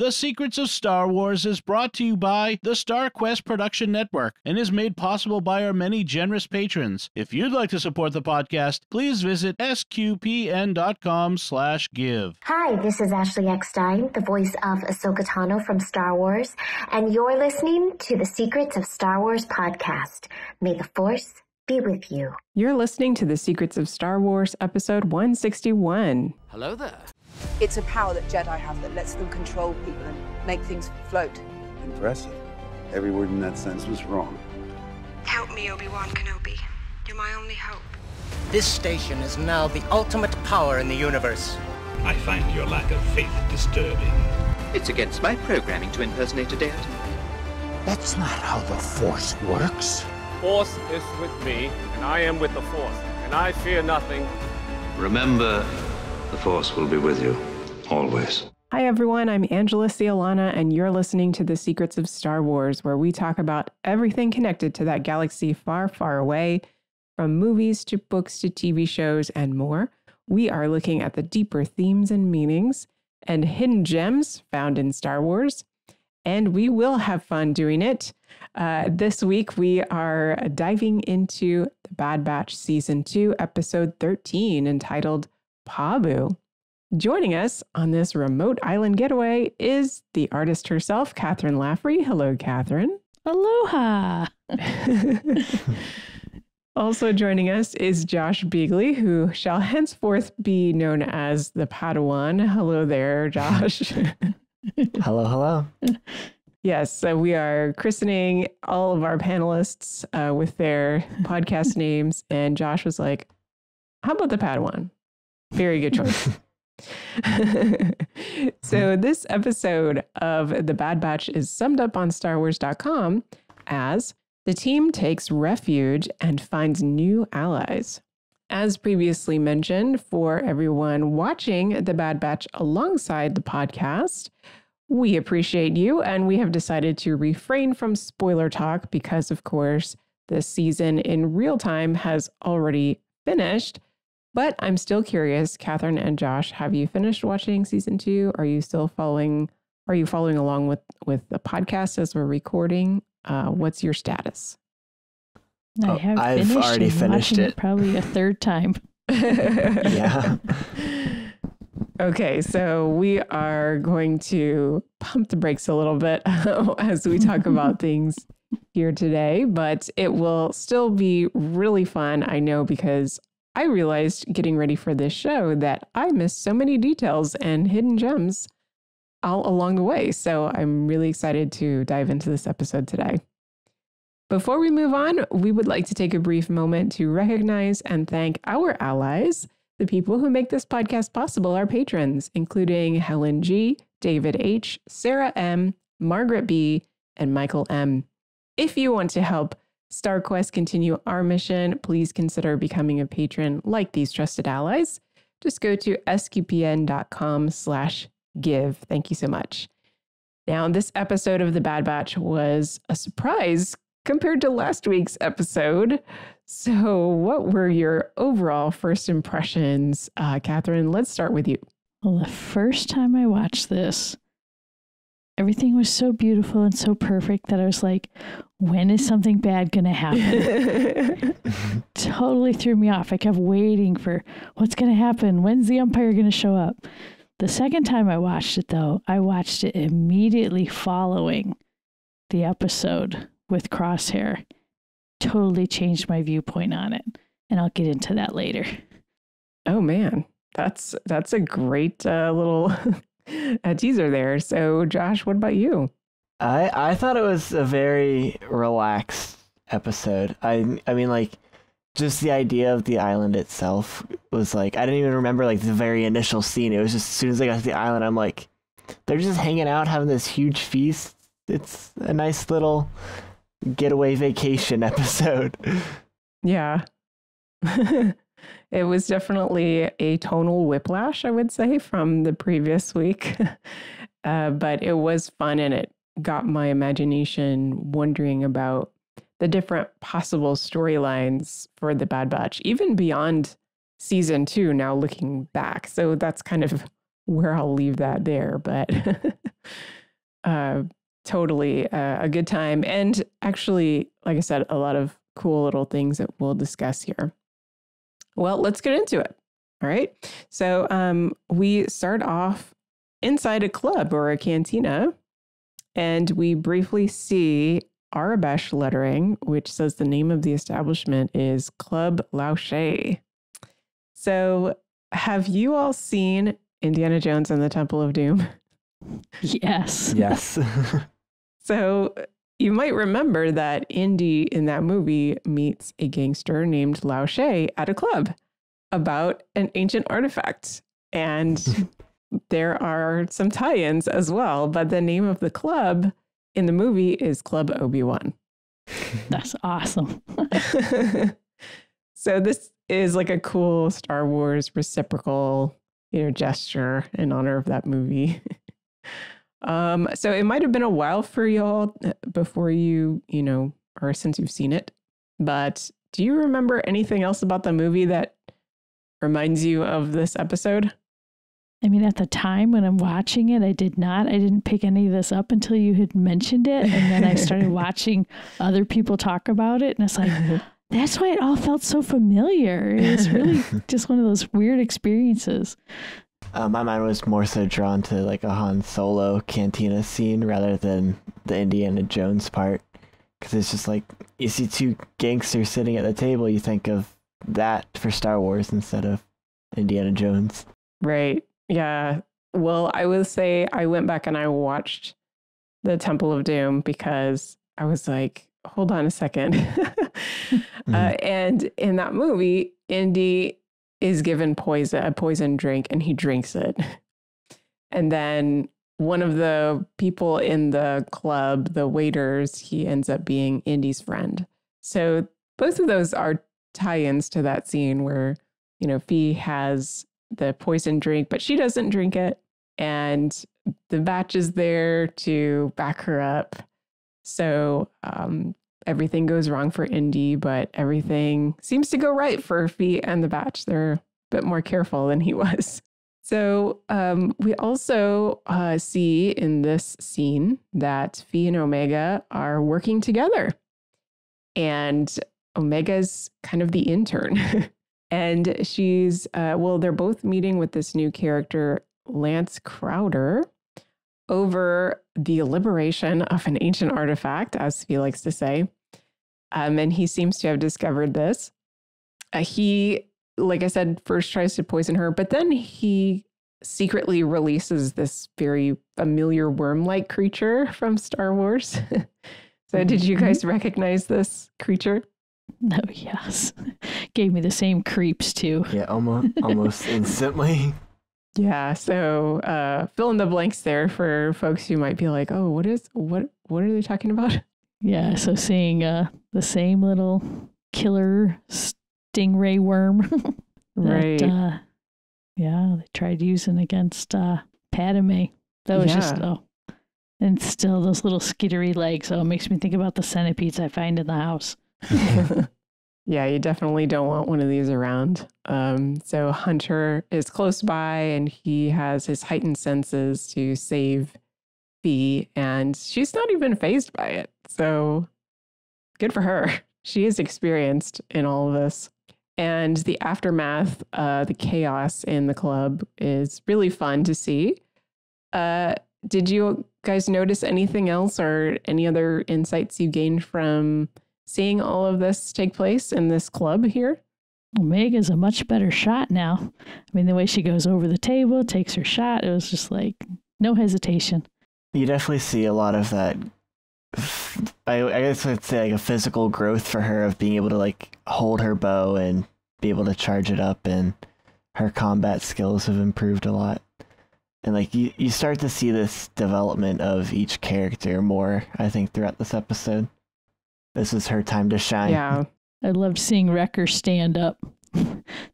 The Secrets of Star Wars is brought to you by the Star Quest Production Network and is made possible by our many generous patrons. If you'd like to support the podcast, please visit sqpn.com/give. Hi, this is Ashley Eckstein, the voice of Ahsoka Tano from Star Wars, and you're listening to the Secrets of Star Wars podcast. May the Force be with you. You're listening to the Secrets of Star Wars, episode 161. Hello there. It's a power that Jedi have that lets them control people and make things float. Impressive. Every word in that sentence was wrong. Help me, Obi-Wan Kenobi. You're my only hope. This station is now the ultimate power in the universe. I find your lack of faith disturbing. It's against my programming to impersonate a deity. That's not how the Force works. Force is with me, and I am with the Force, and I fear nothing. Remember, the Force will be with you, always. Hi, everyone. I'm Angela Sealana, and you're listening to The Secrets of Star Wars, where we talk about everything connected to that galaxy far, far away, from movies to books to TV shows and more. We are looking at the deeper themes and meanings and hidden gems found in Star Wars, and we will have fun doing it. This week, we are diving into The Bad Batch Season 2, Episode 13, entitled Pabu. Joining us on this remote island getaway is the artist herself, Kathryn Laffrey. Hello, Kathryn. Aloha. Also joining us is Josh Beeghley, who shall henceforth be known as the Padawan. Hello there, Josh. Hello, hello. Yes, so we are christening all of our panelists with their podcast names, and Josh was like, how about the Padawan? Very good choice. So this episode of The Bad Batch is summed up on StarWars.com as the team takes refuge and finds new allies. As previously mentioned, for everyone watching The Bad Batch alongside the podcast, we appreciate you, and we have decided to refrain from spoiler talk because, of course, the season in real time has already finished. But I'm still curious, Kathryn and Josh, have you finished watching season 2? Are you still following along with the podcast as we're recording? What's your status? I've already finished it. Probably a third time. Yeah. Okay, so we are going to pump the brakes a little bit as we talk about things here today, but it will still be really fun, I know, because I realized getting ready for this show that I missed so many details and hidden gems all along the way. So I'm really excited to dive into this episode today. Before we move on, we would like to take a brief moment to recognize and thank our allies, the people who make this podcast possible, our patrons, including Helen G., David H., Sarah M., Margaret B., and Michael M. If you want to help StarQuest continue our mission, please consider becoming a patron like these trusted allies. Just go to sqpn.com/give. Thank you so much. Now, this episode of The Bad Batch was a surprise compared to last week's episode. So what were your overall first impressions? Kathryn, let's start with you. Well, the first time I watched this, everything was so beautiful and so perfect that I was like, when is something bad going to happen? Totally threw me off. I kept waiting for what's going to happen. When's the Empire going to show up? The second time I watched it, though, I watched it immediately following the episode with Crosshair. Totally changed my viewpoint on it. And I'll get into that later. Oh, man. That's a great little teaser there. So, Josh, what about you? I thought it was a very relaxed episode. I mean, like, just the idea of the island itself was like, I didn't even remember like the very initial scene. It was just as soon as I got to the island, I'm like, they're just hanging out, having this huge feast. It's a nice little getaway vacation episode. Yeah. It was definitely a tonal whiplash, I would say, from the previous week. But it was fun, and it got my imagination wondering about the different possible storylines for the Bad Batch, even beyond season 2, now looking back. So that's kind of where I'll leave that there. But totally a good time. And actually, like I said, a lot of cool little things that we'll discuss here. Well, let's get into it. All right. So we start off inside a club or a cantina, and we briefly see Arabesh lettering, which says the name of the establishment is Club Lausche. So have you all seen Indiana Jones and the Temple of Doom? Yes. Yes. So you might remember that Indy in that movie meets a gangster named Lausche at a club about an ancient artifact. And there are some tie-ins as well, but the name of the club in the movie is Club Obi-Wan. That's awesome. So this is like a cool Star Wars reciprocal, gesture in honor of that movie. So it might have been a while for y'all before you or since you've seen it. But do you remember anything else about the movie that reminds you of this episode? I mean, at the time when I'm watching it, I did not. I didn't pick any of this up until you had mentioned it. And then I started watching other people talk about it. And it's like, that's why it all felt so familiar. It was really just one of those weird experiences. My mind was more so drawn to like a Han Solo cantina scene rather than the Indiana Jones part. Because it's just like, you see two gangsters sitting at the table, you think of that for Star Wars instead of Indiana Jones. Right. Yeah. Well, I will say I went back and I watched the Temple of Doom because I was like, hold on a second. And in that movie, Indy is given a poison drink, and he drinks it. And then one of the people in the club, the waiters, he ends up being Indy's friend. So both of those are tie-ins to that scene where, Fee has the poison drink, but she doesn't drink it. And the batch is there to back her up. So everything goes wrong for Indy, but everything seems to go right for Fee and the batch. They're a bit more careful than he was. So we also see in this scene that Fee and Omega are working together. And Omega's kind of the intern. And she's, they're both meeting with this new character, Lance Crowder, over the liberation of an ancient artifact, as he likes to say. And he seems to have discovered this. He, like I said, first tries to poison her, but then he secretly releases this very familiar worm-like creature from Star Wars. So did you guys recognize this creature? No, yes. Gave me the same creeps too. Yeah, almost instantly. Yeah, so fill in the blanks there for folks who might be like, oh, what are they talking about? Yeah, so seeing the same little killer stingray worm that, right. They tried using against Padme. That was just, and still those little skittery legs. So it makes me think about the centipedes I find in the house. Yeah, you definitely don't want one of these around. So Hunter is close by and he has his heightened senses to save Fee, and she's not even fazed by it. So good for her. She is experienced in all of this. And the aftermath, the chaos in the club is really fun to see. Did you guys notice anything else or any other insights you gained from seeing all of this take place in this club here? Omega's a much better shot now. I mean, the way she goes over the table, takes her shot, it was just like no hesitation. You definitely see a lot of that. I guess I'd say like a physical growth for her of being able to like hold her bow and be able to charge it up, and her combat skills have improved a lot. And like you start to see this development of each character more, I think, throughout this episode. This is her time to shine. Yeah. I loved seeing Wrecker stand up.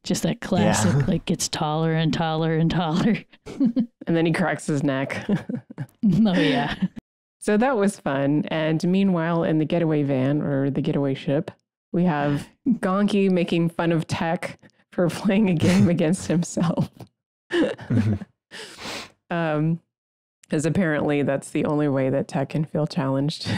Just that classic, like gets taller and taller and taller. And then he cracks his neck. Oh, yeah. So that was fun. And meanwhile, in the getaway van or the getaway ship, we have Gonki making fun of Tech for playing a game against himself. because apparently that's the only way that Tech can feel challenged.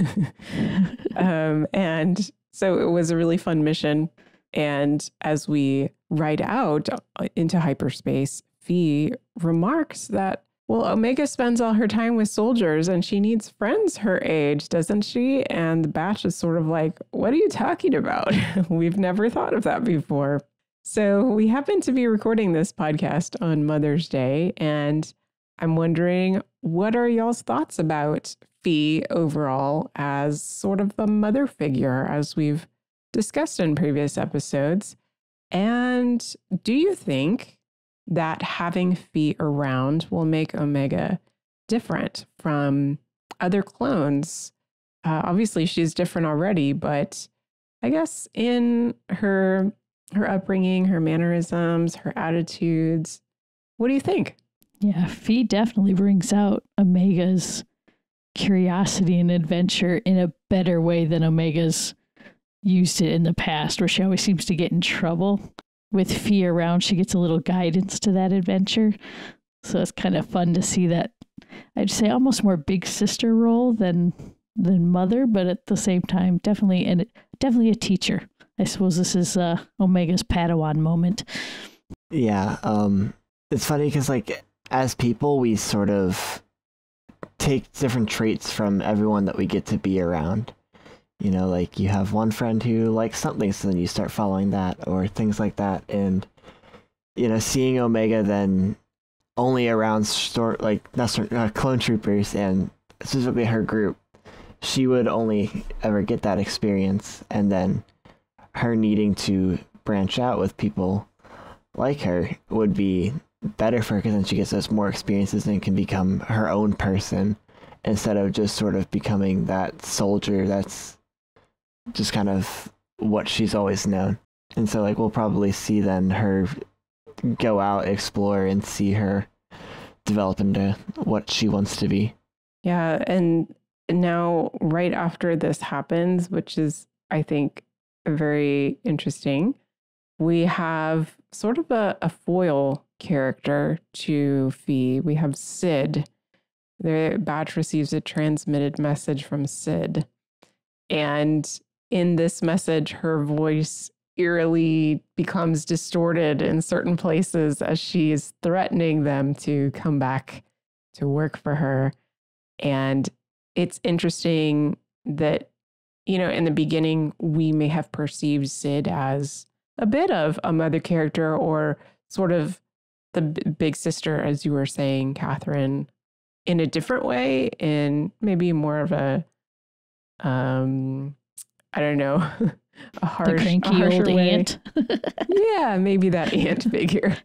And so it was a really fun mission. And as we ride out into hyperspace, Fee remarks that, well, Omega spends all her time with soldiers and she needs friends her age, doesn't she? And the Batch is sort of like, what are you talking about? We've never thought of that before. So we happen to be recording this podcast on Mother's Day, and I'm wondering, what are y'all's thoughts about Fee overall as sort of the mother figure, as we've discussed in previous episodes? And do you think that having Fee around will make Omega different from other clones? Obviously, she's different already, but I guess in her upbringing, her mannerisms, her attitudes, what do you think? Yeah, Fee definitely brings out Omega's curiosity and adventure in a better way than Omega's used it in the past, where she always seems to get in trouble. With Fee around, she gets a little guidance to that adventure. So it's kind of fun to see that, I'd say almost more big sister role than mother, but at the same time, definitely a teacher. I suppose this is Omega's Padawan moment. Yeah, it's funny because, like, as people, we sort of take different traits from everyone that we get to be around. You know, like, you have one friend who likes something, so then you start following that, or things like that. And, you know, seeing Omega then only around clone troopers, and specifically her group, she would only ever get that experience, and then her needing to branch out with people like her would be better for her, because then she gets those more experiences and can become her own person instead of just sort of becoming that soldier that's just kind of what she's always known. And so, like, we'll probably see then her go out, explore, and see her develop into what she wants to be. Yeah, and now right after this happens, which is, I think, very interesting, we have sort of a foil character to Fee. We have Sid. The Batch receives a transmitted message from Sid. And in this message, her voice eerily becomes distorted in certain places as she is threatening them to come back to work for her. And it's interesting that, you know, in the beginning, we may have perceived Sid as a bit of a mother character, or sort of the big sister, as you were saying, Kathryn, in a different way, in maybe more of a, I don't know, a cranky old way. aunt. Yeah, maybe that aunt figure.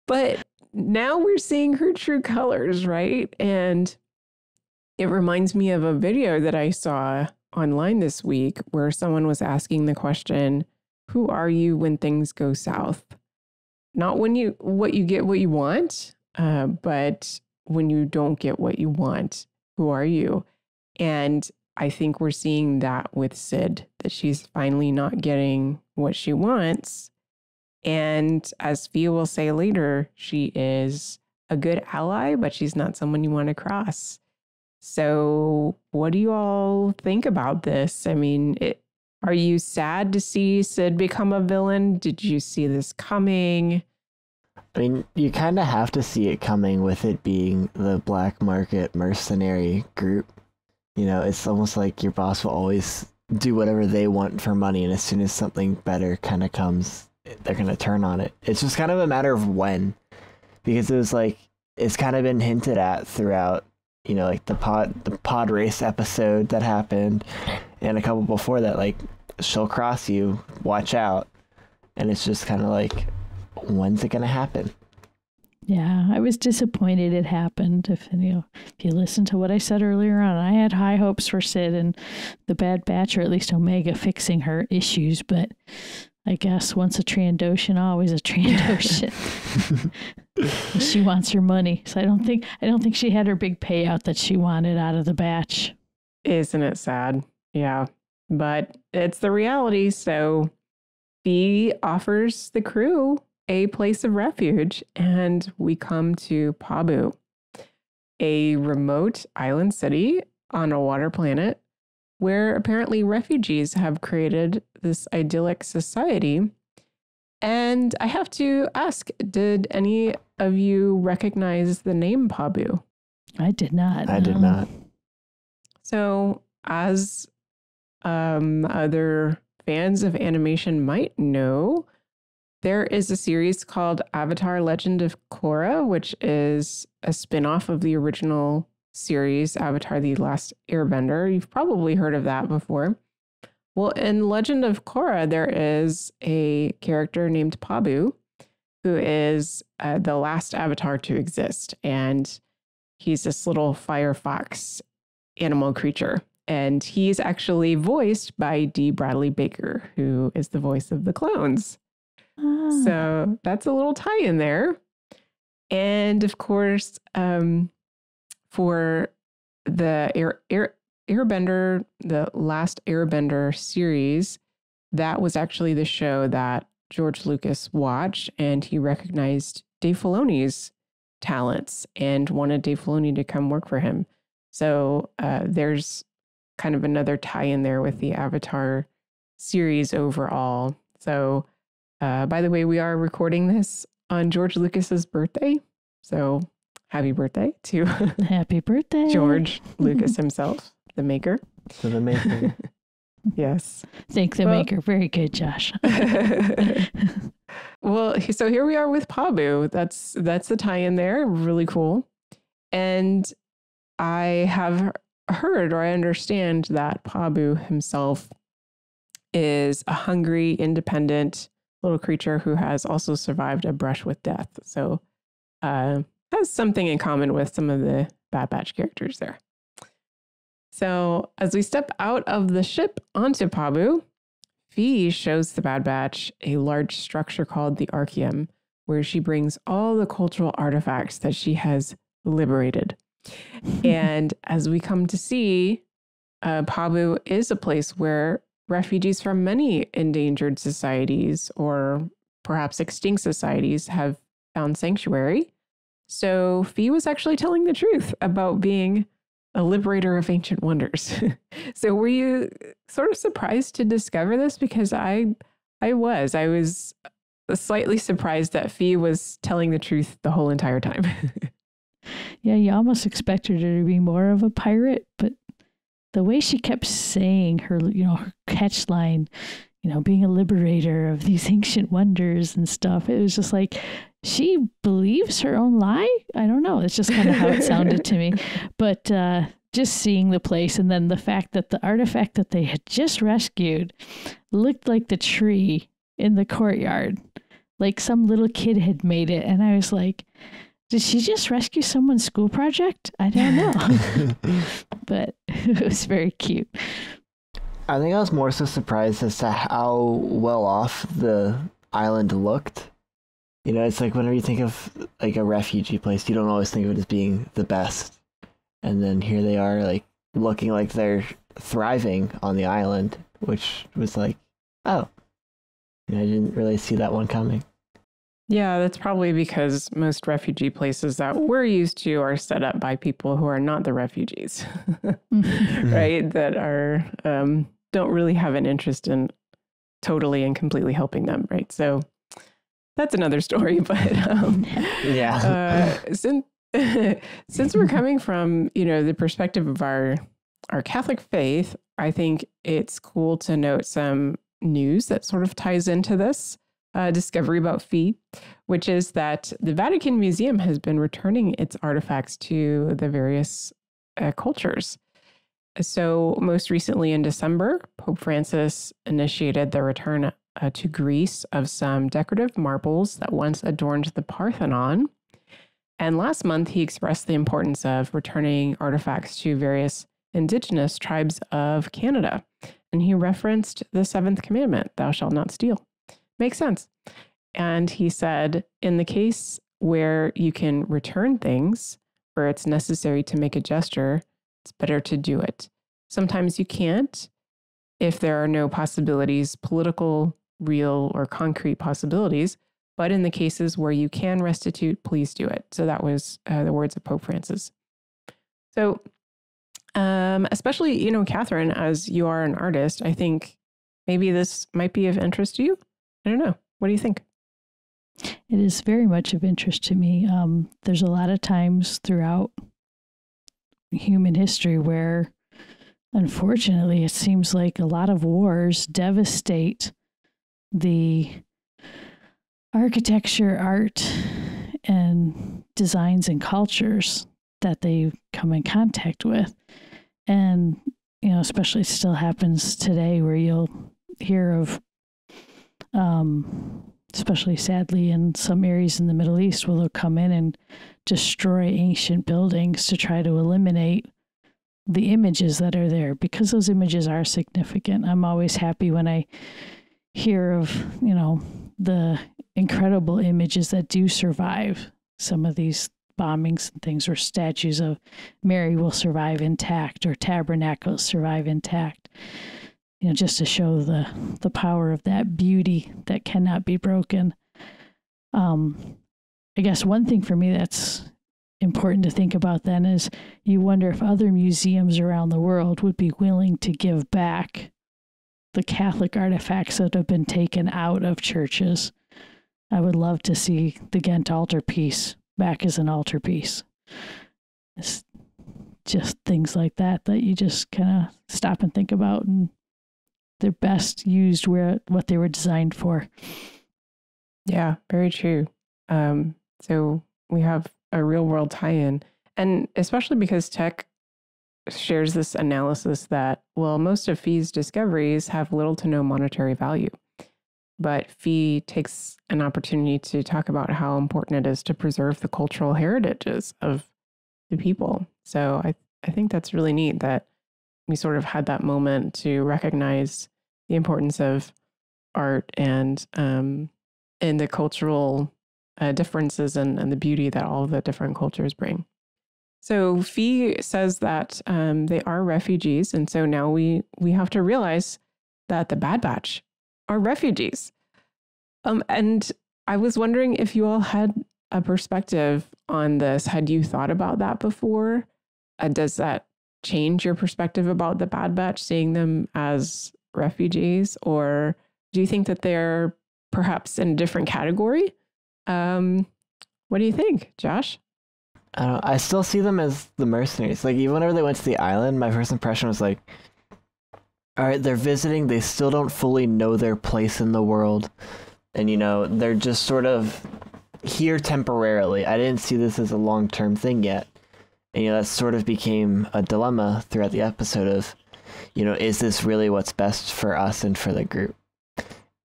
But now we're seeing her true colors, right? And it reminds me of a video that I saw online this week where someone was asking the question, who are you when things go south? Not when you get what you want, but when you don't get what you want, who are you? And I think we're seeing that with Sid, that she's finally not getting what she wants. And as Fee will say later, she is a good ally, but she's not someone you want to cross. So what do you all think about this? I mean, are you sad to see Sid become a villain? Did you see this coming? I mean, you kind of have to see it coming with it being the black market mercenary group. You know, it's almost like your boss will always do whatever they want for money, and as soon as something better kind of comes, they're going to turn on it. It's just kind of a matter of when, because it was like, it's kind of been hinted at throughout, you know, like the pod race episode that happened, and a couple before that, like, she'll cross you, watch out. And it's just kind of like, when's it going to happen? Yeah, I was disappointed it happened. If you listen to what I said earlier on, I had high hopes for Sid and the Bad Batch, or at least Omega, fixing her issues. But I guess once a Trandoshan, always a Trandoshan. She wants her money, so I don't think she had her big payout that she wanted out of the Batch. Isn't it sad? Yeah, but it's the reality. So Fee offers the crew a place of refuge, and we come to Pabu. a remote island city on a water planet where apparently refugees have created this idyllic society. And I have to ask, did any of you recognize the name Pabu? I did not. I did not. So, as other fans of animation might know, there is a series called Avatar Legend of Korra, which is a spin-off of the original series, Avatar The Last Airbender. You've probably heard of that before. Well, in Legend of Korra, there is a character named Pabu, who is the last avatar to exist. And he's this little firefox animal creature. And he's actually voiced by D. Bradley Baker, who is the voice of the clones. So that's a little tie in there. And of course, for the Airbender, the Last Airbender series, that was actually the show that George Lucas watched, and he recognized Dave Filoni's talents and wanted Dave Filoni to come work for him. So there's kind of another tie in there with the Avatar series overall. So by the way, we are recording this on George Lucas's birthday. So happy birthday to happy birthday, George Lucas himself, the maker. To the maker. Yes. Thank the maker. Very good, Josh. Well, so here we are with Pabu. That's the tie-in there. Really cool. And I have heard, or I understand, that Pabu himself is a hungry, independent little creature who has also survived a brush with death. So has something in common with some of the Bad Batch characters there. So as we step out of the ship onto Pabu, Fi shows the Bad Batch a large structure called the Archeum, where she brings all the cultural artifacts that she has liberated. And as we come to see, Pabu is a place where refugees from many endangered societies or perhaps extinct societies have found sanctuary. So Fi was actually telling the truth about being a liberator of ancient wonders. So were you sort of surprised to discover this? Because I was slightly surprised that Fi was telling the truth the whole entire time. Yeah, you almost expected her to be more of a pirate, but the way she kept saying her, her catch line, being a liberator of these ancient wonders and stuff, it was just like, she believes her own lie? I don't know. It's just kind of how it sounded to me. But just seeing the place, and then the fact that the artifact that they had just rescued looked like the tree in the courtyard, like some little kid had made it. And I was like, did she just rescue someone's school project? I don't know. But it was very cute. I think I was more so surprised as to how well off the island looked. It's like whenever you think of like a refugee place, you don't always think of it as being the best. And then here they are, like looking like they're thriving on the island, which was like, oh, I didn't really see that one coming. Yeah, that's probably because most refugee places that we're used to are set up by people who are not the refugees, right? That are don't really have an interest in totally and completely helping them, right? So that's another story. But yeah, since we're coming from the perspective of our Catholic faith, I think it's cool to note some news that sort of ties into this. Discovery about Fi, which is that the Vatican Museum has been returning its artifacts to the various cultures. So most recently in December, Pope Francis initiated the return to Greece of some decorative marbles that once adorned the Parthenon. And last month, he expressed the importance of returning artifacts to various indigenous tribes of Canada. And he referenced the seventh commandment, thou shalt not steal. Makes sense. And he said, in the case where you can return things, where it's necessary to make a gesture, it's better to do it. Sometimes you can't, if there are no possibilities, political, real, or concrete possibilities. But in the cases where you can restitute, please do it. So that was the words of Pope Francis. So, especially, Kathryn, as you are an artist, I think maybe this might be of interest to you. I don't know. What do you think? It is very much of interest to me. There's a lot of times throughout human history where, unfortunately, it seems like a lot of wars devastate the architecture, art, and designs and cultures that they come in contact with. And, especially it still happens today where you'll hear of, especially sadly in some areas in the Middle East, where they'll come in and destroy ancient buildings to try to eliminate the images that are there, because those images are significant. I'm always happy when I hear of, the incredible images that do survive some of these bombings and things, or statues of Mary will survive intact, or tabernacles survive intact, just to show the power of that beauty that cannot be broken. I guess one thing for me that's important to think about then is you wonder if other museums around the world would be willing to give back the Catholic artifacts that have been taken out of churches. I would love to see the Ghent altarpiece back as an altarpiece. It's just things like that you just kind of stop and think about, and they're best used what they were designed for. Yeah, very true. So we have a real world tie-in, and especially because Tech shares this analysis that, well, most of Fee's discoveries have little to no monetary value. But Fee takes an opportunity to talk about how important it is to preserve the cultural heritages of the people. So I think that's really neat that we sort of had that moment to recognize the importance of art and the cultural differences and the beauty that all of the different cultures bring. So Fee says that they are refugees, and so now we have to realize that the Bad Batch are refugees. And I was wondering if you all had a perspective on this. Had you thought about that before? Does that change your perspective about the Bad Batch, seeing them as refugees? Or do you think that they're perhaps in a different category? What do you think, Josh? I don't know. I still see them as the mercenaries. Like, even whenever they went to the island, my first impression was like, all right, they're visiting. They still don't fully know their place in the world. And, they're just sort of here temporarily. I didn't see this as a long-term thing yet. And, that sort of became a dilemma throughout the episode of, is this really what's best for us and for the group?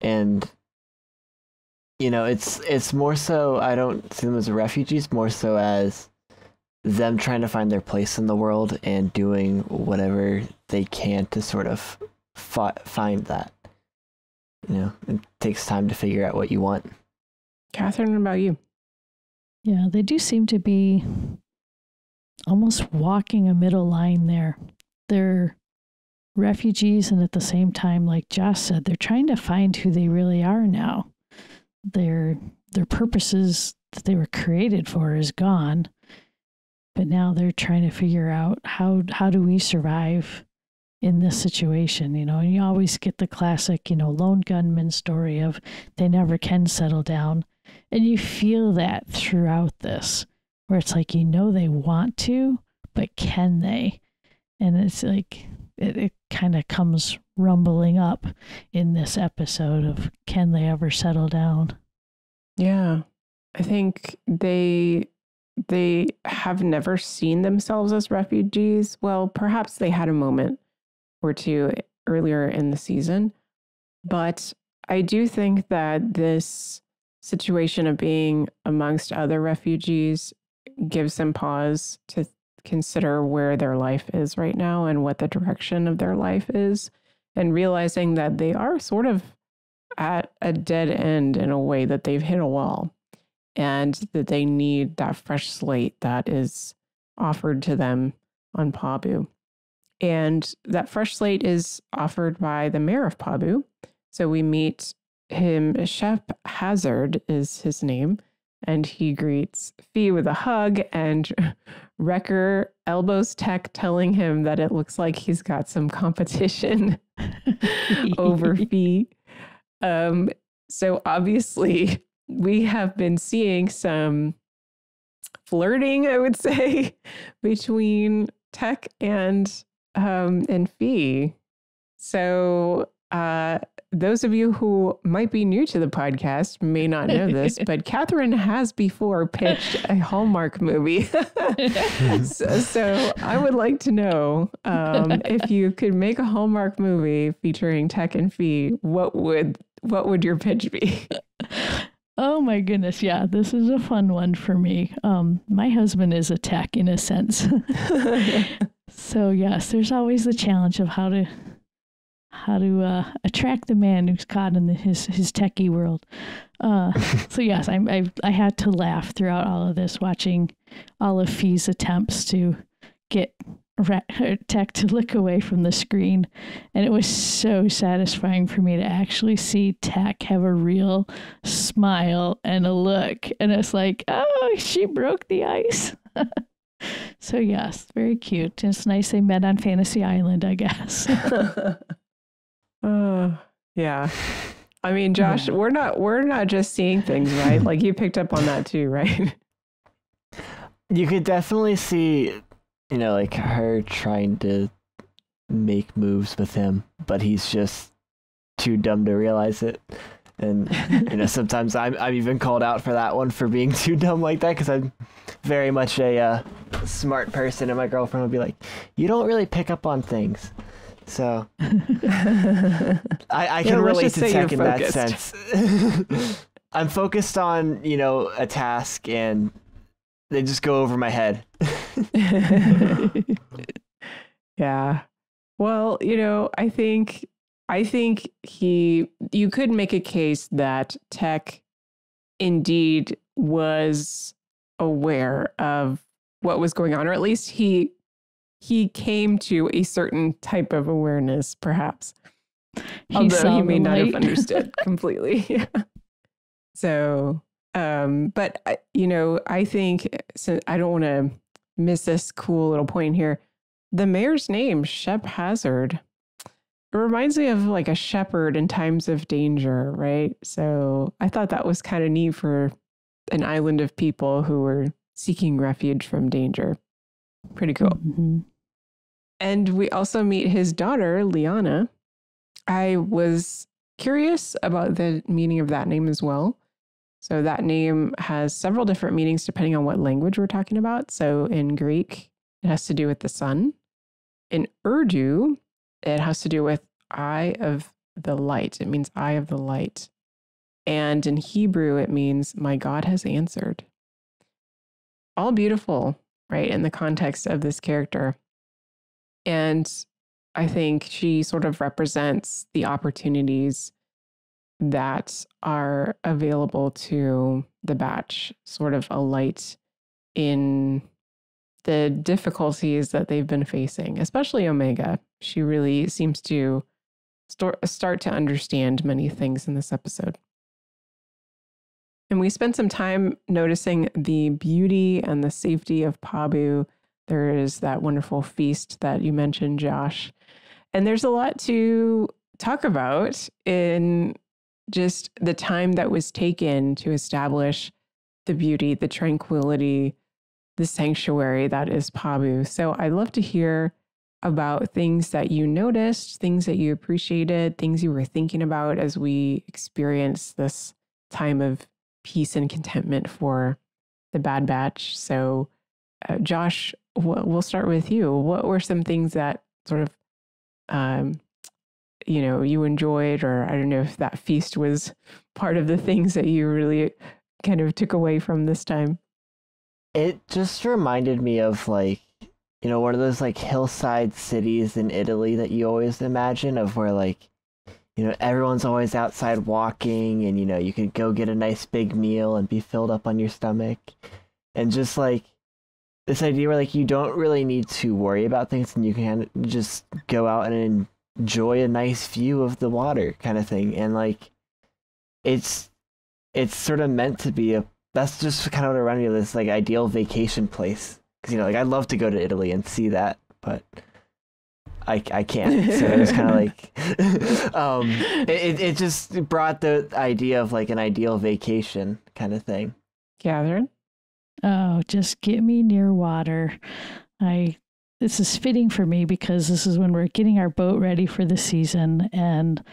And, it's more so, I don't see them as refugees, more so as them trying to find their place in the world and doing whatever they can to sort of find that. It takes time to figure out what you want. Kathryn, what about you? Yeah, they do seem to be almost walking a middle line there. They're refugees, and at the same time, like Josh said, they're trying to find who they really are now. Their purposes that they were created for is gone. But now they're trying to figure out how do we survive in this situation, and you always get the classic, lone gunman story of they never can settle down. And you feel that throughout this, where it's like, they want to, but can they? And it's like, it kind of comes rumbling up in this episode of, can they ever settle down? Yeah, I think they have never seen themselves as refugees. Well, perhaps they had a moment or two earlier in the season, but I do think that this situation of being amongst other refugees gives them pause to consider where their life is right now and what the direction of their life is, and realizing that they are sort of at a dead end in a way, that they've hit a wall and that they need that fresh slate that is offered to them on Pabu. And that fresh slate is offered by the mayor of Pabu. So we meet him, Chef Hazard is his name. and he greets Fee with a hug, and Wrecker elbows Tech, telling him that it looks like he's got some competition over Fee. So obviously we have been seeing some flirting, I would say, between Tech and Fee. So those of you who might be new to the podcast may not know this, but Kathryn has before pitched a Hallmark movie. so I would like to know if you could make a Hallmark movie featuring Tech and Fee, what would your pitch be? Oh my goodness. Yeah, this is a fun one for me. My husband is a tech in a sense. So yes, there's always the challenge of how to attract the man who's caught in his techie world. So yes, I had to laugh throughout all of this, watching all of Fee's attempts to get Tech to look away from the screen, and it was so satisfying for me to actually see Tech have a real smile and a look, and it's like, oh, she broke the ice. So yes, very cute. It's nice they met on Fantasy Island, I guess. Yeah. I mean, Josh, we're not just seeing things, right? Like, you picked up on that too, right? You could definitely see, like her trying to make moves with him, but he's just too dumb to realize it. And, sometimes I'm even called out for that one, for being too dumb like that, because I'm very much a smart person, and my girlfriend would be like, you don't really pick up on things. So I can relate to Tech in that sense. I'm focused on, a task, and they just go over my head. Yeah. Well, I think you could make a case that Tech indeed was aware of what was going on, or at least he came to a certain type of awareness, perhaps. Although he may not have understood completely. Yeah. So, but I think, so I don't want to miss this cool little point here. The mayor's name, Shep Hazard, it reminds me of like a shepherd in times of danger, right? So I thought that was kind of neat for an island of people who were seeking refuge from danger. Pretty cool. Mm-hmm. And we also meet his daughter, Liana. I was curious about the meaning of that name as well. So that name has several different meanings depending on what language we're talking about. So in Greek, it has to do with the sun. In Urdu, it has to do with eye of the light. It means eye of the light. And in Hebrew, it means my God has answered. All beautiful, right, in the context of this character. And I think she sort of represents the opportunities that are available to the Batch, sort of a light in the difficulties that they've been facing, especially Omega. She really seems to start to understand many things in this episode. And we spent some time noticing the beauty and the safety of Pabu. There is that wonderful feast that you mentioned, Josh. And there's a lot to talk about in just the time that was taken to establish the beauty, the tranquility, the sanctuary that is Pabu. So I'd love to hear about things that you noticed, things that you appreciated, things you were thinking about as we experience this time of peace and contentment for the Bad Batch. So Josh, we'll start with you. What were some things that sort of, you enjoyed, or I don't know if that feast was part of the things that you really kind of took away from this time? It just reminded me of one of those hillside cities in Italy that you always imagine, of where everyone's always outside walking, and you could go get a nice big meal and be filled up on your stomach. And just this idea where you don't really need to worry about things, and you can just go out and enjoy a nice view of the water kind of thing. And it's sort of meant to be a that's just kind of what reminded me of this like ideal vacation place. Because, you know, like I'd love to go to Italy and see that, but I can't. So it was kind of like, it just brought the idea of like an ideal vacation kind of thing. Kathryn? Oh, just get me near water. This is fitting for me because this is when we're getting our boat ready for the season. And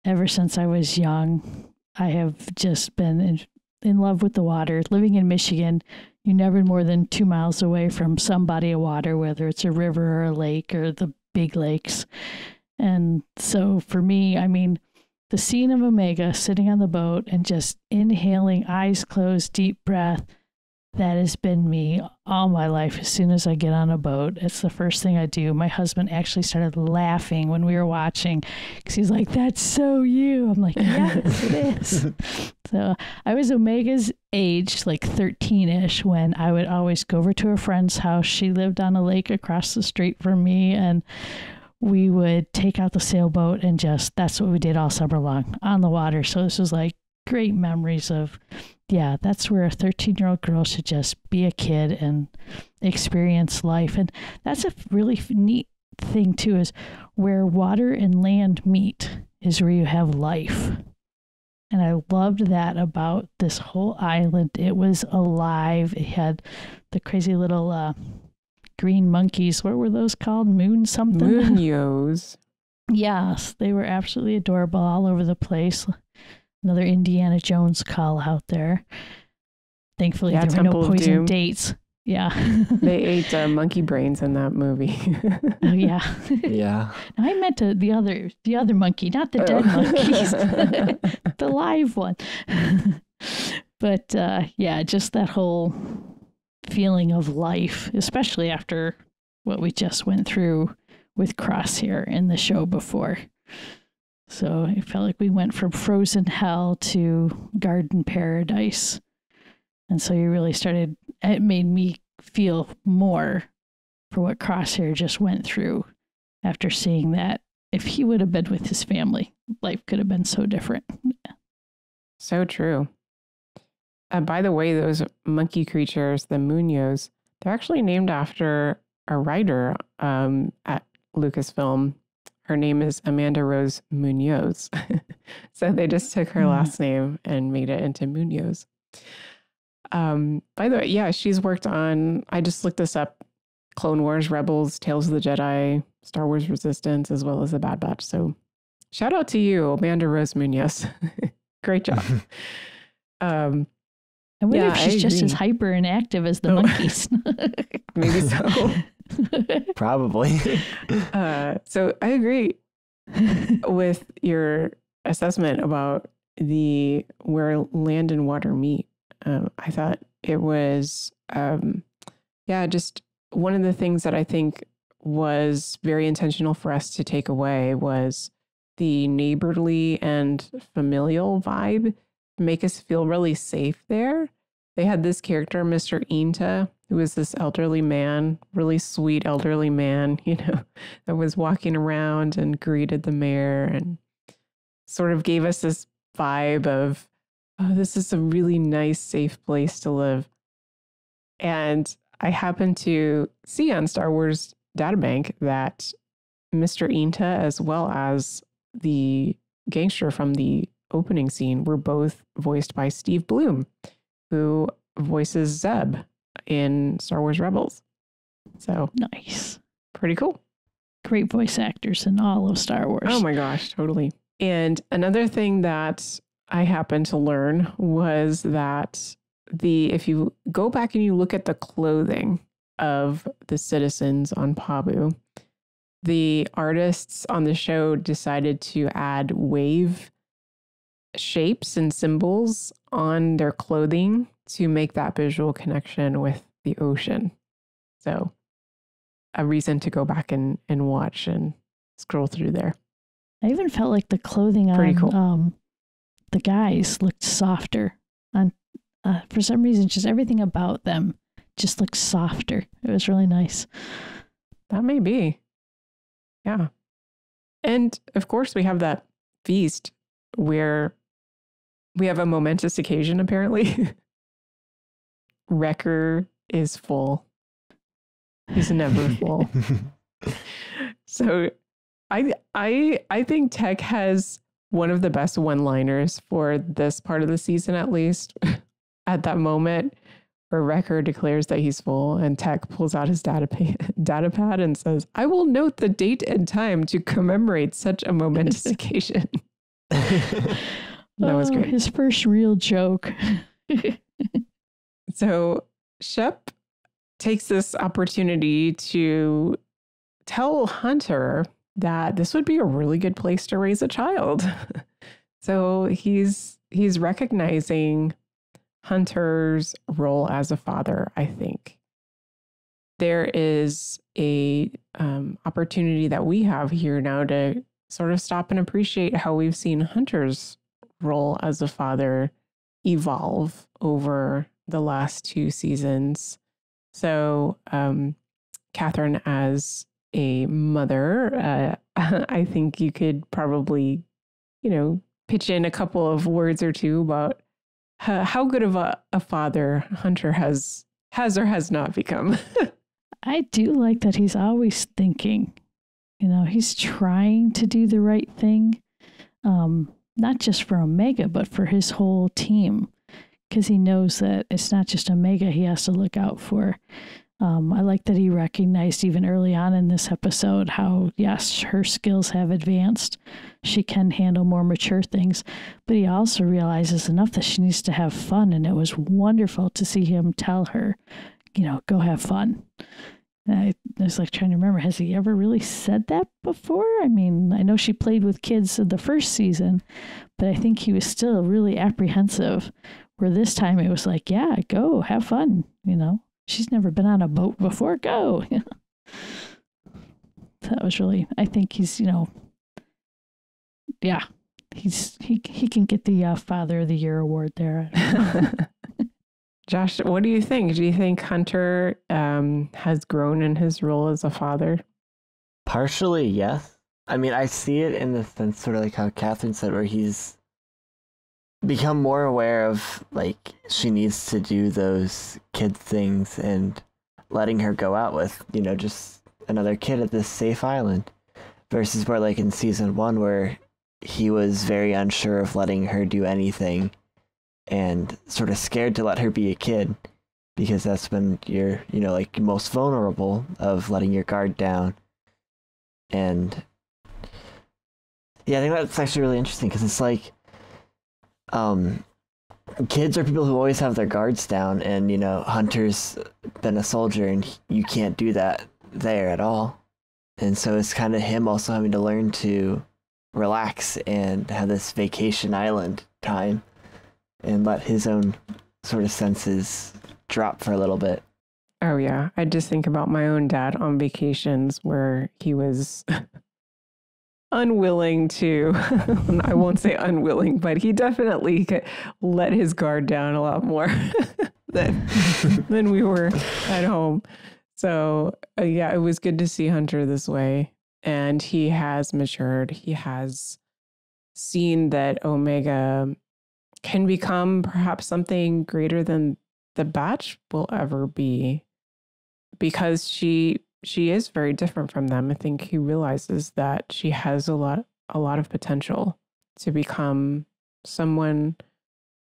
ever since I was young, I have just been in love with the water. Living in Michigan, you're never more than 2 miles away from some body of water, whether it's a river or a lake or the big lakes. And so for me, I mean, the scene of Omega sitting on the boat and just inhaling, eyes closed, deep breath, that has been me all my life. As soon as I get on a boat, it's the first thing I do. My husband actually started laughing when we were watching because he's like, "That's so you." I'm like, "Yes, it is." So I was Omega's age, like 13-ish, when I would always go over to a friend's house. She lived on a lake across the street from me, and we would take out the sailboat and that's what we did all summer long on the water. So this was like great memories of, yeah, that's where a 13-year-old girl should just be a kid and experience life. And that's a really neat thing too, is where water and land meet is where you have life. And I loved that about this whole island. It was alive. It had the crazy little green monkeys. What were those called? Moon something? Munoz. Yes, they were absolutely adorable all over the place. Another Indiana Jones call out there. Thankfully, there were no poison dates. Yeah. They ate monkey brains in that movie. Oh, yeah. Yeah. I meant the other monkey, not the dead monkeys. The live one. But yeah, just that whole feeling of life, especially after what we just went through with Crosshair in the show before. So it felt like we went from frozen hell to garden paradise. And so you really it made me feel more for what Crosshair just went through after seeing that. If he would have been with his family, life could have been so different. So true. By the way, those monkey creatures, the Munoz, they're actually named after a writer at Lucasfilm. Her name is Amanda Rose Munoz. So they just took her last name and made it into Munoz. By the way, yeah, she's worked on, I just looked this up, Clone Wars, Rebels, Tales of the Jedi, Star Wars Resistance, as well as The Bad Batch. So shout out to you, Amanda Rose Munoz. Great job. I wonder if she's just as hyper and active as the monkeys. Maybe so. Probably. So I agree with your assessment about where land and water meet. I thought it was, just one of the things that I think was very intentional for us to take away was the neighborly and familial vibe to make us feel really safe there. They had this character, Mr. Inta, who was this elderly man, really sweet elderly man, that was walking around and greeted the mayor and sort of gave us this vibe of, oh, this is a really nice, safe place to live. And I happened to see on Star Wars Databank that Mr. Inta, as well as the gangster from the opening scene, were both voiced by Steve Bloom, who voices Zeb in Star Wars Rebels. So nice. Pretty cool. Great voice actors in all of Star Wars. Oh my gosh, totally. And another thing that I happened to learn was that if you go back and you look at the clothing of the citizens on Pabu, the artists on the show decided to add wave shapes and symbols on their clothing to make that visual connection with the ocean. So a reason to go back and watch and scroll through there. I even felt like the clothing on the guys looked softer. For some reason, just everything about them just looked softer. It was really nice. That may be. Yeah. And of course, we have that feast where we have a momentous occasion, apparently. Wrecker is full. He's never full. So I think Tech has one of the best one-liners for this part of the season, at least at that moment where Wrecker declares that he's full and Tech pulls out his data pad and says, "I will note the date and time to commemorate such a momentous occasion." That was great. His first real joke. So Shep takes this opportunity to tell Hunter that this would be a really good place to raise a child. So he's recognizing Hunter's role as a father, I think. There is a opportunity that we have here now to sort of stop and appreciate how we've seen Hunter's role as a father evolve over the last 2 seasons. So Kathryn, as a mother, I think you could probably, pitch in a couple of words or two about how good of a father Hunter has or has not become. I do like that he's always thinking, he's trying to do the right thing, not just for Omega, but for his whole team, because he knows that it's not just Omega he has to look out for. I like that he recognized even early on in this episode how, yes, her skills have advanced. She can handle more mature things, but he also realizes enough that she needs to have fun. And it was wonderful to see him tell her, go have fun. And I was like trying to remember, has he ever really said that before? I mean, I know she played with kids in the first season, but I think he was still really apprehensive, where this time it was like, yeah, go have fun, She's never been on a boat before. Go. That was really, I think he's, yeah, he can get the Father of the Year award there. Josh, what do you think? Do you think Hunter has grown in his role as a father? Partially, yes. I mean, I see it in the sense sort of like how Kathryn said, where he's become more aware of, like, she needs to do those kid things and letting her go out with, just another kid at this safe island, versus where, like, in season 1, where he was very unsure of letting her do anything and sort of scared to let her be a kid, because that's when you're, like, most vulnerable of letting your guard down. And yeah, I think that's actually really interesting, because it's like, kids are people who always have their guards down, and Hunter's been a soldier and you can't do that there at all, and so it's kind of him also having to learn to relax and have this vacation island time and let his own sort of senses drop for a little bit. Oh yeah, I just think about my own dad on vacations where he was unwilling to, I won't say unwilling, but he definitely let his guard down a lot more than we were at home. So yeah, it was good to see Hunter this way. And he has matured. He has seen that Omega can become perhaps something greater than the Batch will ever be, because she is very different from them. I think he realizes that she has a lot of potential to become someone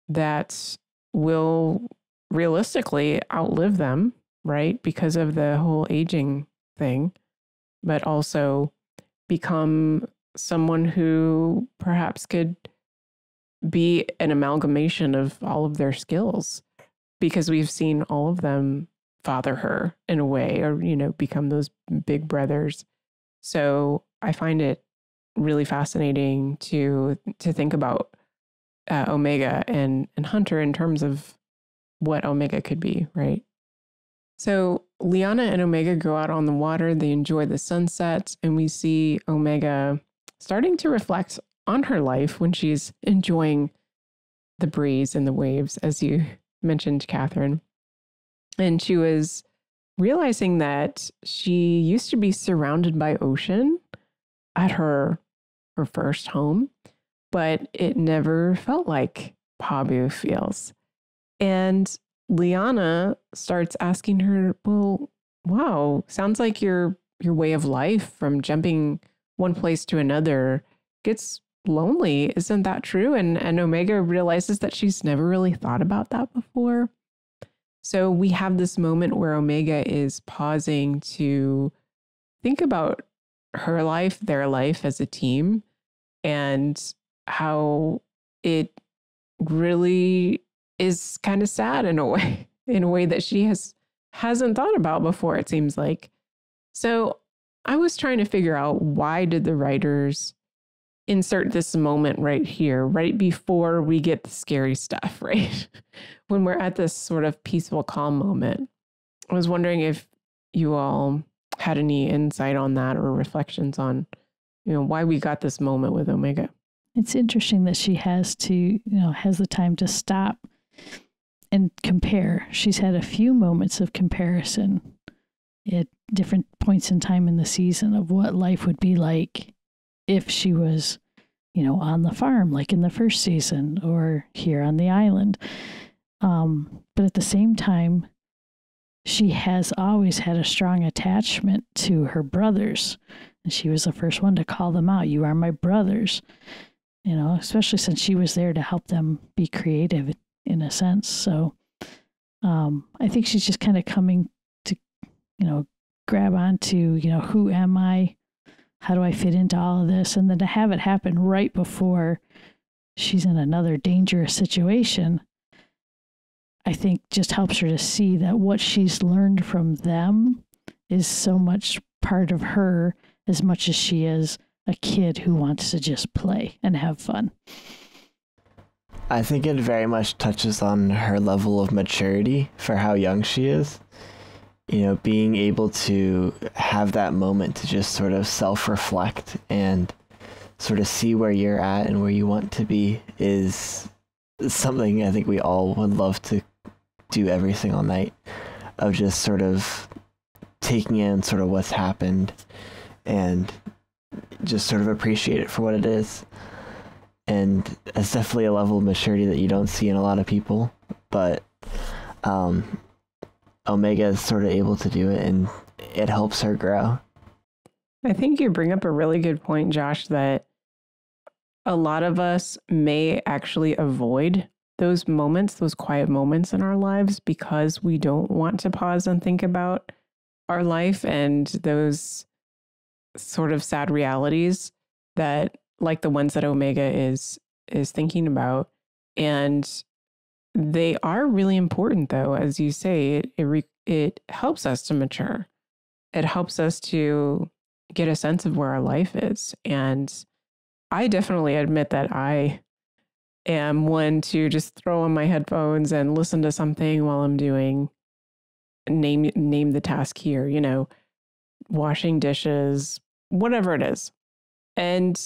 that will realistically outlive them, right? Because of the whole aging thing, but also become someone who perhaps could be an amalgamation of all of their skills, because we've seen all of them father her in a way, or, become those big brothers. So I find it really fascinating to think about Omega and Hunter in terms of what Omega could be, right? So Liana and Omega go out on the water, they enjoy the sunset, and we see Omega starting to reflect on her life when she's enjoying the breeze and the waves, as you mentioned, Kathryn. And she was realizing that she used to be surrounded by ocean at her first home, but it never felt like Pabu feels. And Liana starts asking her, well, wow, sounds like your way of life from jumping one place to another gets lonely. Isn't that true? And Omega realizes that she's never really thought about that before. So we have this moment where Omega is pausing to think about her life, their life as a team, and how it really is kind of sad in a way that she hasn't thought about before, it seems like. So I was trying to figure out, why did the writers insert this moment right here, right before we get the scary stuff, right? When we're at this sort of peaceful, calm moment. I was wondering if you all had any insight on that or reflections on, why we got this moment with Omega. It's interesting that she has the time to stop and compare. She's had a few moments of comparison at different points in time in the season of what life would be like if she was, on the farm, like in the first season, or here on the island. But at the same time, she has always had a strong attachment to her brothers. And she was the first one to call them out. You are my brothers, especially since she was there to help them be creative in a sense. So I think she's just kind of coming to, grab onto, who am I? How do I fit into all of this? And then to have it happen right before she's in another dangerous situation, I think just helps her to see that what she's learned from them is so much part of her as much as she is a kid who wants to just play and have fun. I think it very much touches on her level of maturity for how young she is. Being able to have that moment to just sort of self-reflect and sort of see where you're at and where you want to be is something I think we all would love to do every single night, of just sort of taking in sort of what's happened and just sort of appreciate it for what it is. And it's definitely a level of maturity that you don't see in a lot of people, but Omega is sort of able to do it, and it helps her grow. I think you bring up a really good point, Josh, that a lot of us may actually avoid those moments, those quiet moments in our lives, because we don't want to pause and think about our life and those sort of sad realities that, like the ones that Omega is thinking about. And they are really important, though. As you say, it helps us to mature. It helps us to get a sense of where our life is. And I definitely admit that I am one to just throw on my headphones and listen to something while I'm doing name the task here, washing dishes, whatever it is. And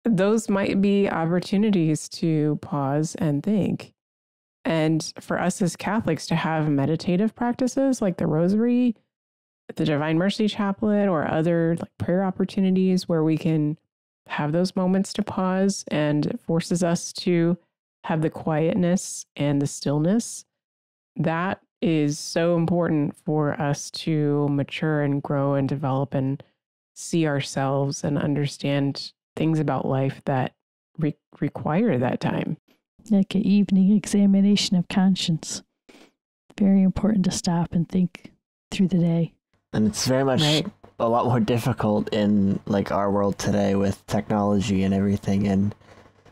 those might be opportunities to pause and think. And for us as Catholics to have meditative practices like the Rosary, the Divine Mercy Chaplet, or other prayer opportunities where we can have those moments to pause, and it forces us to have the quietness and the stillness. That is so important for us to mature and grow and develop and see ourselves and understand things about life that require that time. Like an evening examination of conscience. Very important to stop and think through the day. And it's very much a lot more difficult in our world today with technology and everything, and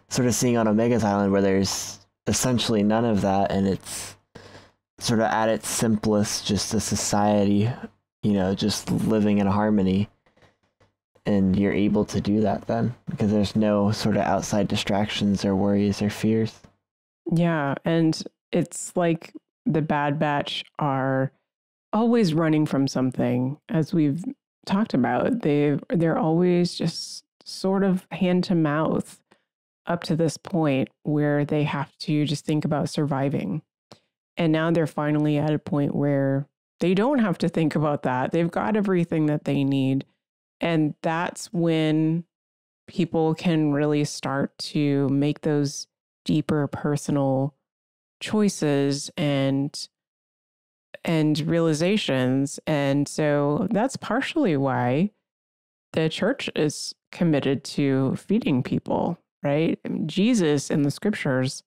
sort of seeing on Omega's Island where there's essentially none of that, and it's sort of at its simplest just a society, just living in harmony. And you're able to do that then because there's no sort of outside distractions or worries or fears. Yeah. And it's like the Bad Batch are always running from something, as we've talked about. They're always just sort of hand to mouth up to this point where they have to just think about surviving. And now they're finally at a point where they don't have to think about that. They've got everything that they need. And that's when people can really start to make those deeper personal choices and and realizations. And so that's partially why the church is committed to feeding people, right? Jesus in the scriptures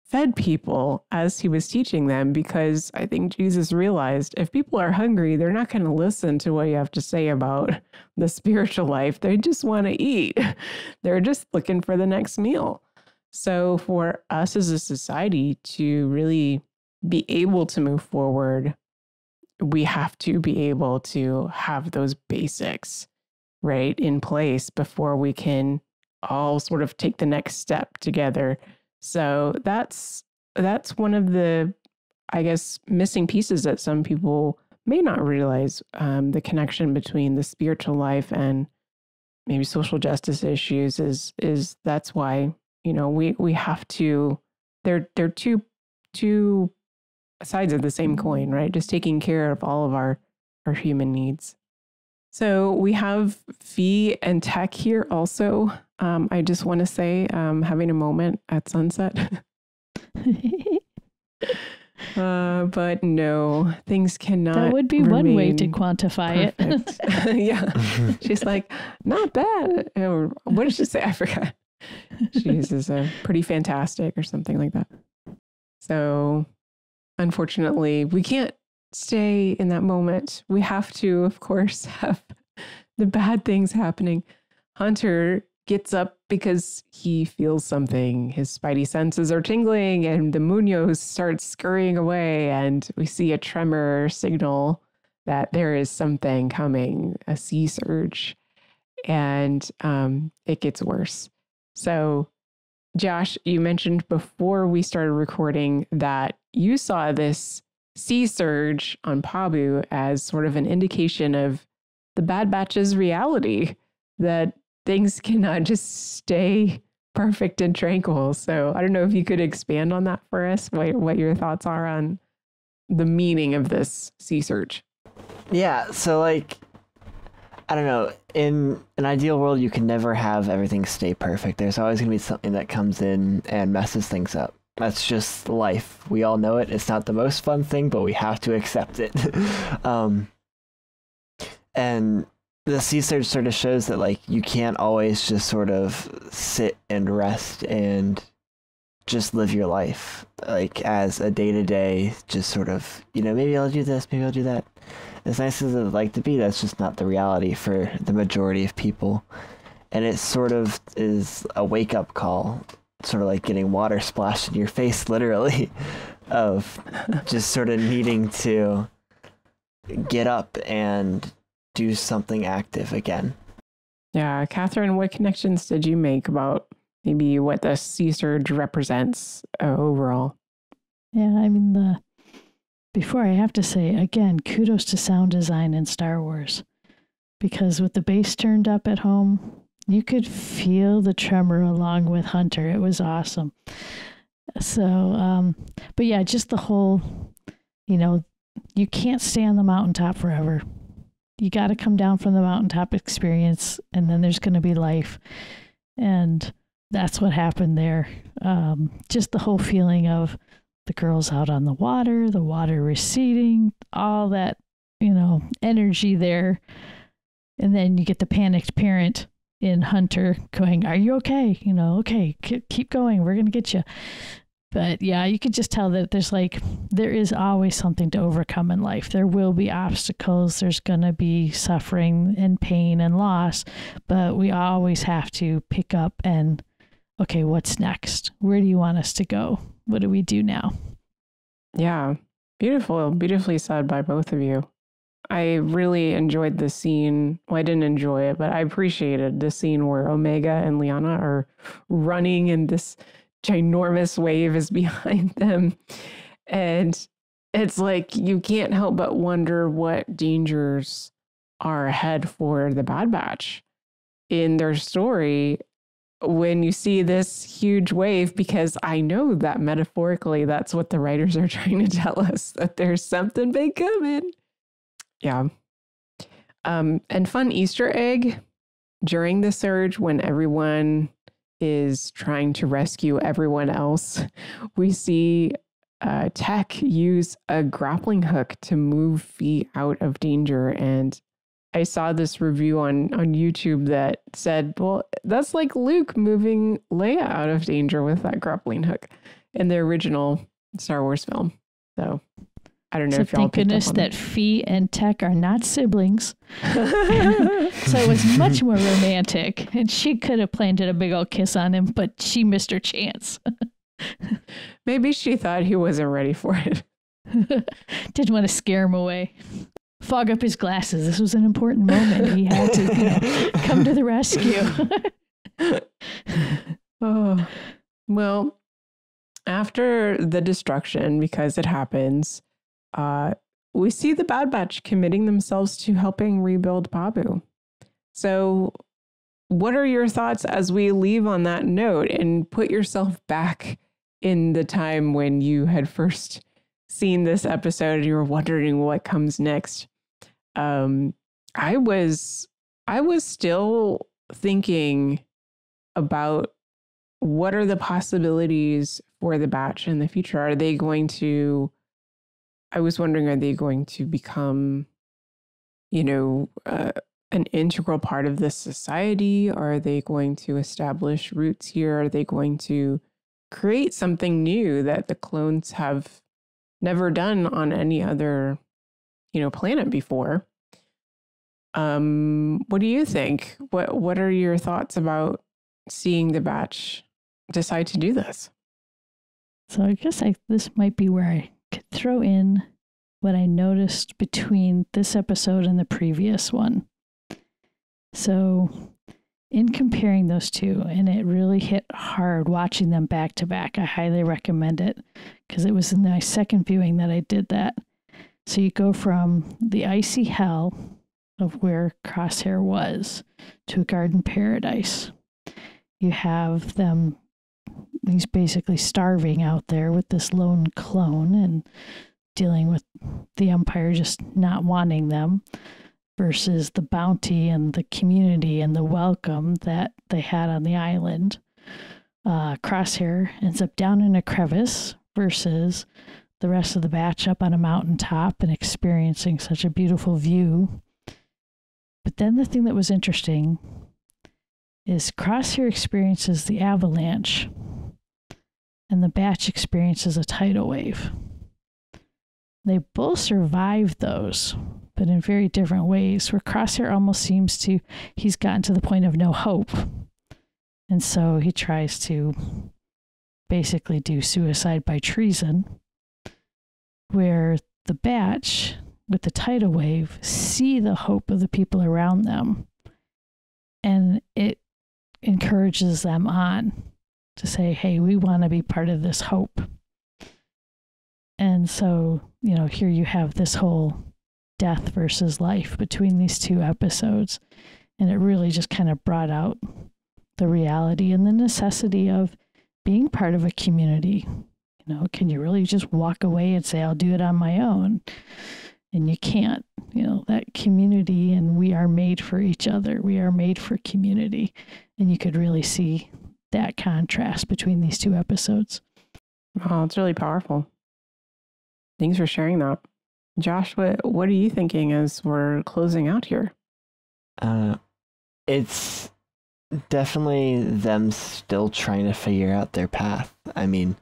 fed people as he was teaching them, because I think Jesus realized if people are hungry, they're not going to listen to what you have to say about the spiritual life. They just want to eat. They're just looking for the next meal. So for us as a society to really be able to move forward, we have to be able to have those basics, right, in place before we can all sort of take the next step together. So that's one of the, I guess, missing pieces that some people may not realize, the connection between the spiritual life and maybe social justice issues is that's why, we have to, they're two sides of the same coin, right? Just taking care of all of our human needs. So we have Fee and Tech here also. I just want to say, having a moment at sunset. But no, things cannot. That would be one way to quantify perfect. It. Yeah. She's like, not bad. Or what did she say? I forgot. She's pretty fantastic or something like that. So unfortunately, we can't stay in that moment. We have to, of course, have the bad things happening. Hunter gets up because he feels something. His spidey senses are tingling, and the Munoz starts scurrying away, and we see a tremor signal that there is something coming, a sea surge, and it gets worse. So, Josh, you mentioned before we started recording that you saw this sea surge on Pabu as sort of an indication of the Bad Batch's reality, that things cannot just stay perfect and tranquil. So I don't know if you could expand on that for us, what your thoughts are on the meaning of this sea surge. Yeah, so I don't know, in an ideal world, you can never have everything stay perfect. There's always going to be something that comes in and messes things up. That's just life. We all know it. It's not the most fun thing, but we have to accept it. And the sea surge sort of shows that you can't always just sort of sit and rest and just live your life as a day-to-day, just sort of, maybe I'll do this, maybe I'll do that. As nice as I'd like to be, that's just not the reality for the majority of people. And it sort of is a wake-up call, sort of like getting water splashed in your face, literally, of just sort of needing to get up and do something active again. Yeah, Kathryn, what connections did you make about maybe what the sea surge represents overall? Yeah, I mean, before I have to say, again, kudos to sound design in Star Wars. Because with the bass turned up at home, you could feel the tremor along with Hunter. It was awesome. So, but yeah, just the whole, you can't stay on the mountaintop forever. You got to come down from the mountaintop experience, and then there's going to be life. And that's what happened there. Just the whole feeling of the girls out on the water receding, all that, energy there. And then you get the panicked parent in Hunter going, "Are you okay? Okay, keep going. We're going to get you." But yeah, you could just tell that there is always something to overcome in life. There will be obstacles. There's going to be suffering and pain and loss, but we always have to pick up and, okay, what's next? Where do you want us to go? What do we do now? Yeah, beautifully said by both of you. I really enjoyed the scene. Well, I didn't enjoy it, but I appreciated the scene where Omega and Liana are running and this ginormous wave is behind them. And it's you can't help but wonder what dangers are ahead for the Bad Batch in their story when you see this huge wave, because I know that metaphorically, that's what the writers are trying to tell us, that there's something big coming. Yeah. And fun Easter egg during the surge when everyone is trying to rescue everyone else, we see Tech use a grappling hook to move Fee out of danger. And I saw this review on YouTube that said, well, that's like Luke moving Leia out of danger with that grappling hook in the original Star Wars film. So I don't know if y'all thank goodness that Fee and Tech are not siblings. So it was much more romantic. And she could have planted a big old kiss on him, but she missed her chance. Maybe she thought he wasn't ready for it. Didn't want to scare him away. Fog up his glasses. This was an important moment. He had to come to the rescue. Oh, well, after the destruction, because it happens, we see the Bad Batch committing themselves to helping rebuild Pabu. So what are your thoughts as we leave on that note and put yourself back in the time when you had first seen this episode and you were wondering what comes next? I was still thinking about what are the possibilities for the Batch in the future. I was wondering, are they going to become, an integral part of this society? Are they going to establish roots here? Are they going to create something new that the clones have never done on any other, planet before? What do you think? What are your thoughts about seeing the Batch decide to do this? So I guess this might be where I could throw in what I noticed between this episode and the previous one. So in comparing those two, and it really hit hard watching them back to back. I highly recommend it because it was in my second viewing that I did that. So you go from the icy hell of where Crosshair was to a garden paradise. You have them, he's basically starving out there with this lone clone and dealing with the Empire just not wanting them, versus the bounty and the community and the welcome that they had on the island. Crosshair ends up down in a crevice versus the rest of the Batch up on a mountaintop and experiencing such a beautiful view. But then the thing that was interesting is Crosshair experiences the avalanche and the Batch experiences a tidal wave. They both survived those, but in very different ways, where Crosshair almost seems to, he's gotten to the point of no hope. And so he tries to basically do suicide by treason, where the Batch, with the tidal wave, see the hope of the people around them. And it encourages them on to say, hey, we want to be part of this hope. And so, here you have this whole death versus life between these two episodes. And it really just kind of brought out the reality and the necessity of being part of a community. Can you really just walk away and say, I'll do it on my own? And you can't. That community, and we are made for each other. We are made for community. And you could really see that contrast between these two episodes. Oh, it's really powerful. Thanks for sharing that. Josh, what are you thinking as we're closing out here? It's definitely them still trying to figure out their path. I mean,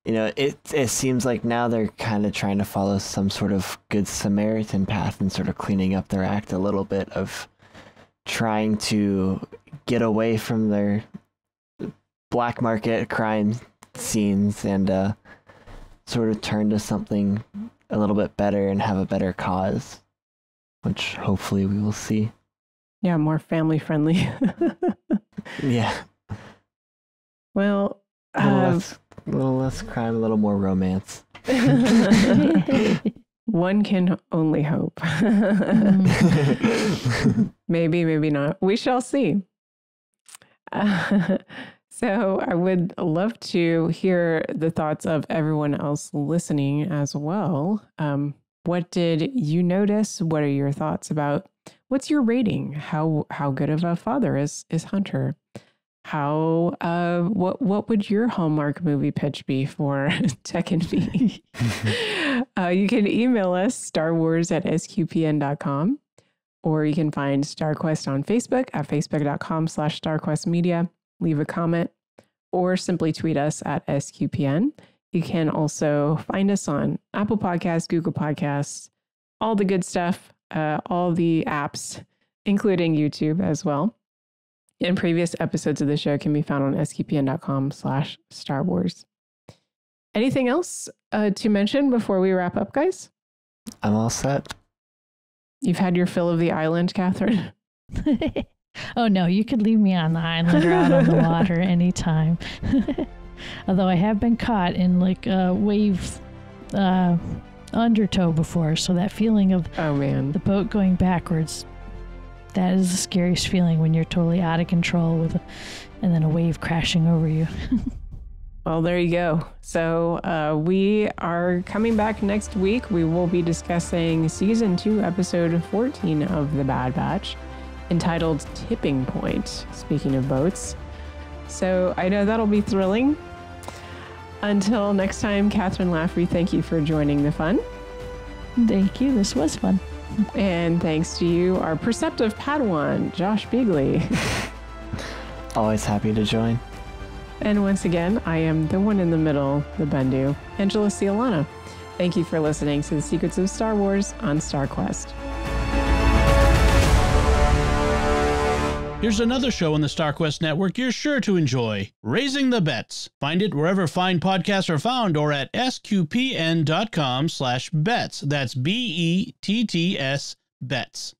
it seems like now they're kind of trying to follow some sort of good Samaritan path and sort of cleaning up their act a little bit of trying to get away from their black market crime scenes and sort of turn to something a little bit better and have a better cause, which hopefully we will see. Yeah, more family friendly. Yeah. Well, a little less crime, a little more romance. One can only hope. Maybe, maybe not. We shall see. So I would love to hear the thoughts of everyone else listening as well. What did you notice? What are your thoughts about what's your rating? How good of a father is Hunter? what would your Hallmark movie pitch be for Tech and Me? You can email us starwars@sqpn.com, or you can find StarQuest on Facebook at facebook.com/StarQuestMedia. Leave a comment or simply tweet us at SQPN. You can also find us on Apple Podcasts, Google Podcasts, all the good stuff, all the apps, including YouTube as well. And previous episodes of the show can be found on sqpn.com/Star Wars. Anything else to mention before we wrap up, guys? I'm all set. You've had your fill of the island, Kathryn? Oh, no, you could leave me on the island or out on the water anytime. Although I have been caught in like a wave undertow before. So that feeling of the boat going backwards, that is the scariest feeling when you're totally out of control and then a wave crashing over you. Well, there you go. So we are coming back next week. We will be discussing season 2, episode 14 of The Bad Batch, entitled Tipping Point, speaking of boats. So I know that'll be thrilling. Until next time, Kathryn Laffrey, thank you for joining the fun. Thank you. This was fun. And thanks to you, our perceptive Padawan, Josh Beeghley. Always happy to join. And once again, I am the one in the middle, the Bendu, Angela Sealana. Thank you for listening to The Secrets of Star Wars on StarQuest. Here's another show on the StarQuest Network you're sure to enjoy, Raising the Bets. Find it wherever fine podcasts are found or at sqpn.com/bets. That's BETTS, bets.